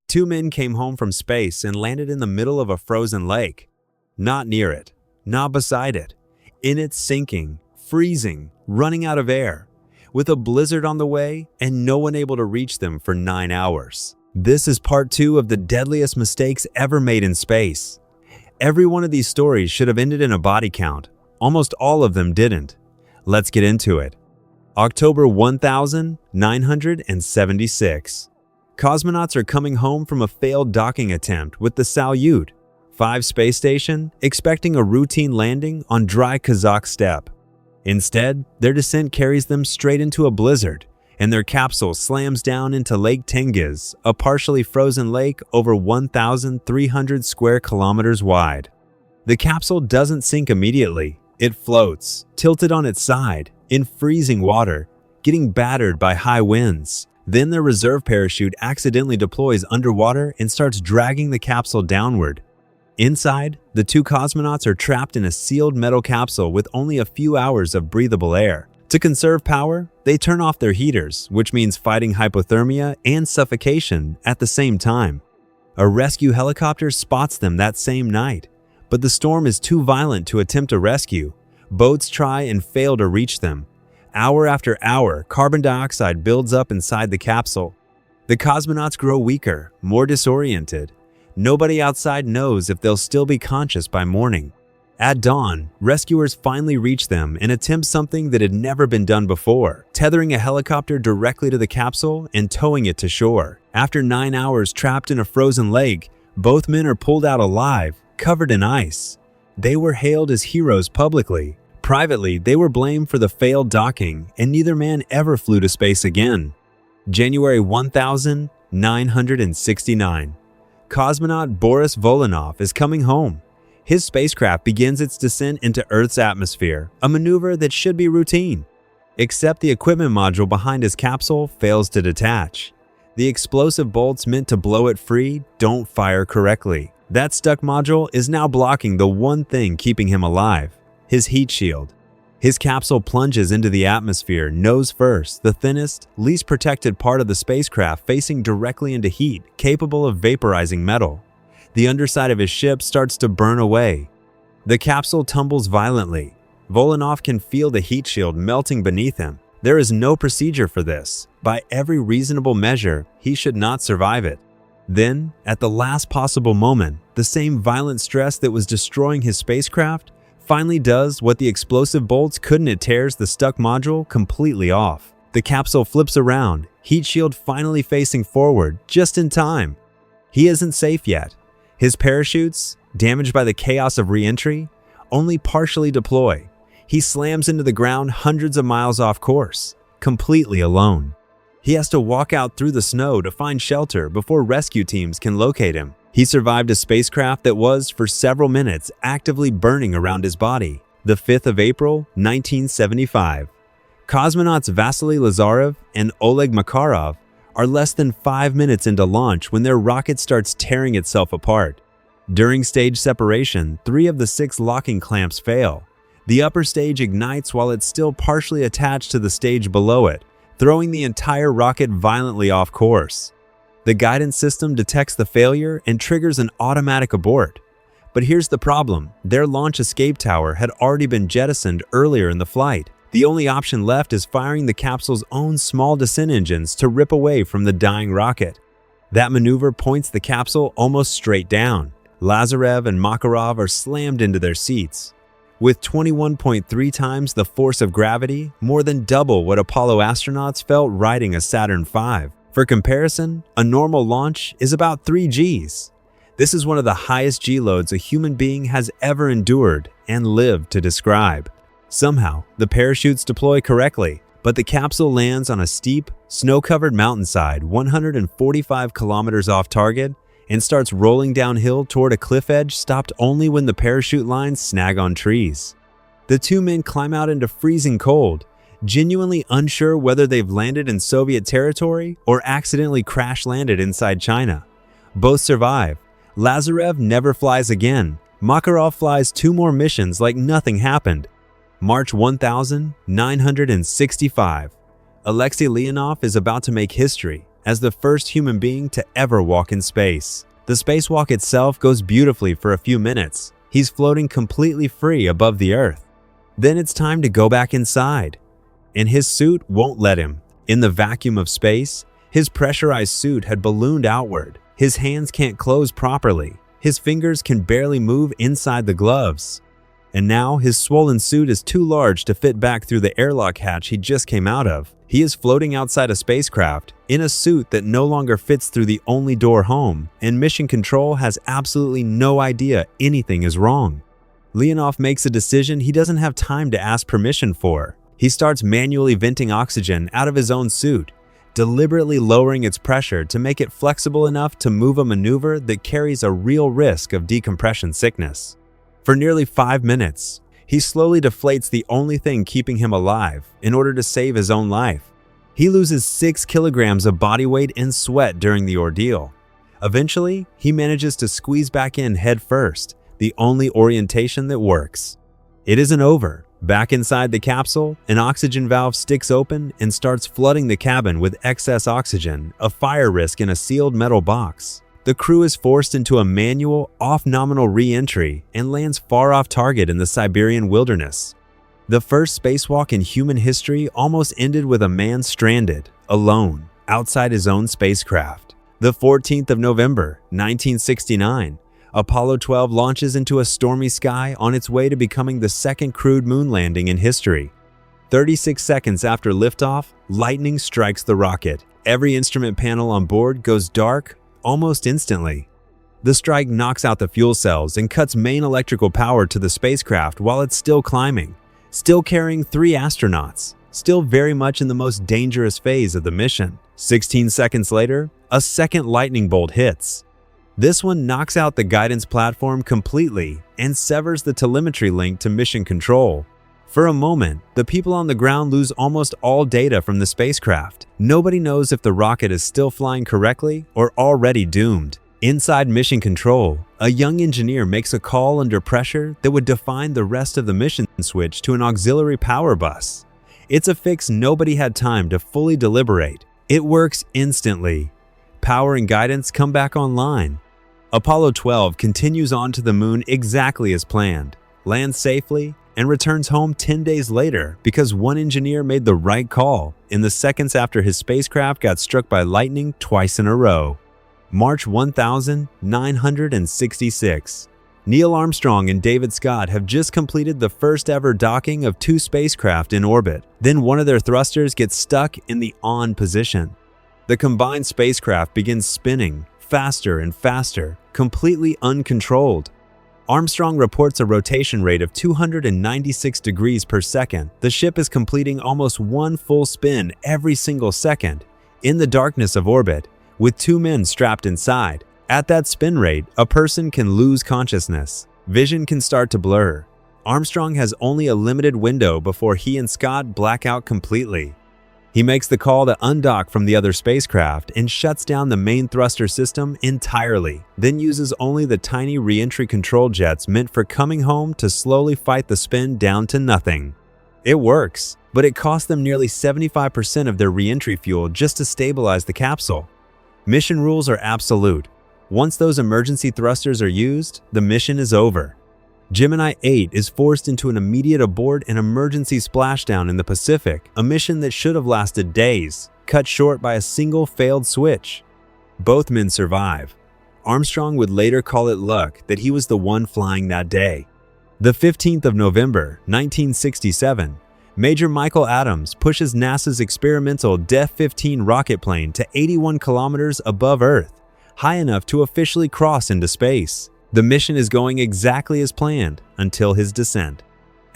Two men came home from space and landed in the middle of a frozen lake. Not near it, not beside it, in it sinking, freezing, running out of air, with a blizzard on the way and no one able to reach them for 9 hours. This is part 2 of the deadliest mistakes ever made in space. Every one of these stories should have ended in a body count. Almost all of them didn't. Let's get into it. October 1976. Cosmonauts are coming home from a failed docking attempt with the Salyut 5 space station, expecting a routine landing on dry Kazakh steppe. Instead, their descent carries them straight into a blizzard, and their capsule slams down into Lake Tengiz, a partially frozen lake over 1,300 square kilometers wide. The capsule doesn't sink immediately. It floats, tilted on its side, in freezing water, getting battered by high winds. Then the reserve parachute accidentally deploys underwater and starts dragging the capsule downward. Inside, the 2 cosmonauts are trapped in a sealed metal capsule with only a few hours of breathable air. To conserve power, they turn off their heaters, which means fighting hypothermia and suffocation at the same time. A rescue helicopter spots them that same night, but the storm is too violent to attempt a rescue. Boats try and fail to reach them. Hour after hour, carbon dioxide builds up inside the capsule. The cosmonauts grow weaker, more disoriented. Nobody outside knows if they'll still be conscious by morning. At dawn, rescuers finally reach them and attempt something that had never been done before, tethering a helicopter directly to the capsule and towing it to shore. After 9 hours trapped in a frozen lake, both men are pulled out alive, covered in ice. They were hailed as heroes publicly. Privately, they were blamed for the failed docking, and neither man ever flew to space again. January 1969. Cosmonaut Boris Volynov is coming home. His spacecraft begins its descent into Earth's atmosphere, a maneuver that should be routine. Except the equipment module behind his capsule fails to detach. The explosive bolts meant to blow it free don't fire correctly. That stuck module is now blocking the one thing keeping him alive: his heat shield. His capsule plunges into the atmosphere nose first, the thinnest, least protected part of the spacecraft facing directly into heat capable of vaporizing metal. The underside of his ship starts to burn away. The capsule tumbles violently. Volynov can feel the heat shield melting beneath him. There is no procedure for this. By every reasonable measure, he should not survive it. Then, at the last possible moment, the same violent stress that was destroying his spacecraft finally does what the explosive bolts couldn't. It tears the stuck module completely off. The capsule flips around, heat shield finally facing forward, just in time. He isn't safe yet. His parachutes, damaged by the chaos of reentry, only partially deploy. He slams into the ground hundreds of miles off course, completely alone. He has to walk out through the snow to find shelter before rescue teams can locate him. He survived a spacecraft that was, for several minutes, actively burning around his body. The 5th of April, 1975. Cosmonauts Vasily Lazarev and Oleg Makarov are less than 5 minutes into launch when their rocket starts tearing itself apart. During stage separation, 3 of the 6 locking clamps fail. The upper stage ignites while it's still partially attached to the stage below it, throwing the entire rocket violently off course. The guidance system detects the failure and triggers an automatic abort. But here's the problem: their launch escape tower had already been jettisoned earlier in the flight. The only option left is firing the capsule's own small descent engines to rip away from the dying rocket. That maneuver points the capsule almost straight down. Lazarev and Makarov are slammed into their seats. With 21.3 times the force of gravity, more than double what Apollo astronauts felt riding a Saturn V. For comparison, a normal launch is about 3 Gs. This is one of the highest G loads a human being has ever endured and lived to describe. Somehow, the parachutes deploy correctly, but the capsule lands on a steep, snow-covered mountainside 145 kilometers off target and starts rolling downhill toward a cliff edge, stopped only when the parachute lines snag on trees. The 2 men climb out into freezing cold, genuinely unsure whether they've landed in Soviet territory or accidentally crash-landed inside China. Both survive. Lazarev never flies again. Makarov flies 2 more missions like nothing happened. March 1965. Alexei Leonov is about to make history. as the first human being to ever walk in space. The spacewalk itself goes beautifully for a few minutes. He's floating completely free above the Earth. Then it's time to go back inside. And his suit won't let him. In the vacuum of space, his pressurized suit had ballooned outward. His hands can't close properly. His fingers can barely move inside the gloves. And now his swollen suit is too large to fit back through the airlock hatch he just came out of. He is floating outside a spacecraft in a suit that no longer fits through the only door home, and Mission Control has absolutely no idea anything is wrong. Leonov makes a decision he doesn't have time to ask permission for. He starts manually venting oxygen out of his own suit, deliberately lowering its pressure to make it flexible enough to move a maneuver that carries a real risk of decompression sickness. For nearly 5 minutes, he slowly deflates the only thing keeping him alive in order to save his own life. He loses 6 kilograms of body weight and sweat during the ordeal. Eventually, he manages to squeeze back in head first, the only orientation that works. It isn't over. Back inside the capsule, an oxygen valve sticks open and starts flooding the cabin with excess oxygen, a fire risk in a sealed metal box. The crew is forced into a manual, off-nominal re-entry and lands far off target in the Siberian wilderness. The first spacewalk in human history almost ended with a man stranded, alone, outside his own spacecraft. The 14th of November, 1969, Apollo 12 launches into a stormy sky on its way to becoming the second crewed moon landing in history. 36 seconds after liftoff, lightning strikes the rocket. Every instrument panel on board goes dark almost instantly. The strike knocks out the fuel cells and cuts main electrical power to the spacecraft while it's still climbing, still carrying 3 astronauts, still very much in the most dangerous phase of the mission. 16 seconds later, a second lightning bolt hits. This one knocks out the guidance platform completely and severs the telemetry link to Mission Control. For a moment, the people on the ground lose almost all data from the spacecraft. Nobody knows if the rocket is still flying correctly or already doomed. Inside Mission Control, a young engineer makes a call under pressure that would define the rest of the mission switch to an auxiliary power bus. It's a fix nobody had time to fully deliberate. It works instantly. Power and guidance come back online. Apollo 12 continues on to the moon exactly as planned, lands safely, and returns home 10 days later because one engineer made the right call in the seconds after his spacecraft got struck by lightning twice in a row. March 1966. Neil Armstrong and David Scott have just completed the first ever docking of 2 spacecraft in orbit. Then one of their thrusters gets stuck in the on position. The combined spacecraft begins spinning faster and faster, completely uncontrolled. Armstrong reports a rotation rate of 296 degrees per second. The ship is completing almost 1 full spin every single second in the darkness of orbit, with 2 men strapped inside. At that spin rate, a person can lose consciousness. Vision can start to blur. Armstrong has only a limited window before he and Scott black out completely. He makes the call to undock from the other spacecraft and shuts down the main thruster system entirely, then uses only the tiny re-entry control jets meant for coming home to slowly fight the spin down to nothing. It works, but it costs them nearly 75% of their re-entry fuel just to stabilize the capsule. Mission rules are absolute. Once those emergency thrusters are used, the mission is over. Gemini 8 is forced into an immediate abort and emergency splashdown in the Pacific, a mission that should have lasted days, cut short by a single failed switch. Both men survive. Armstrong would later call it luck that he was the one flying that day. The 15th of November, 1967, Major Michael Adams pushes NASA's experimental DEF-15 rocket plane to 81 kilometers above Earth, high enough to officially cross into space. The mission is going exactly as planned until his descent.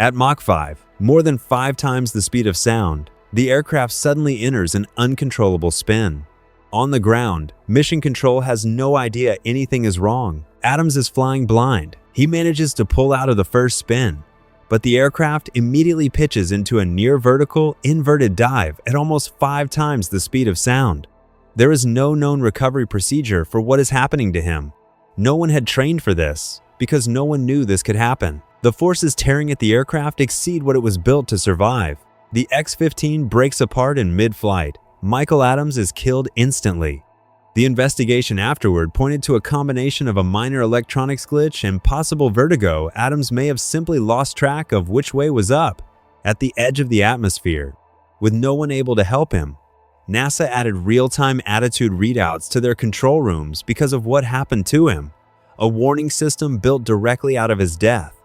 At Mach 5, more than 5 times the speed of sound, the aircraft suddenly enters an uncontrollable spin. On the ground, Mission Control has no idea anything is wrong. Adams is flying blind. He manages to pull out of the first spin, but the aircraft immediately pitches into a near-vertical, inverted dive at almost 5 times the speed of sound. There is no known recovery procedure for what is happening to him. No one had trained for this, because no one knew this could happen. The forces tearing at the aircraft exceed what it was built to survive. The X-15 breaks apart in mid-flight. Michael Adams is killed instantly. The investigation afterward pointed to a combination of a minor electronics glitch and possible vertigo. Adams may have simply lost track of which way was up, at the edge of the atmosphere, with no one able to help him. NASA added real-time attitude readouts to their control rooms because of what happened to him, a warning system built directly out of his death.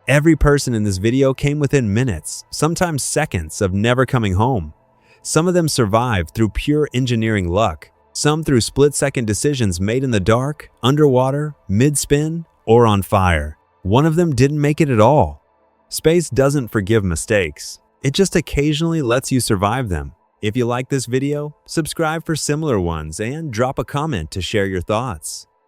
Every person in this video came within minutes, sometimes seconds, of never coming home. Some of them survived through pure engineering luck, some through split-second decisions made in the dark, underwater, mid-spin, or on fire. One of them didn't make it at all. Space doesn't forgive mistakes. It just occasionally lets you survive them. If you like this video, subscribe for similar ones and drop a comment to share your thoughts.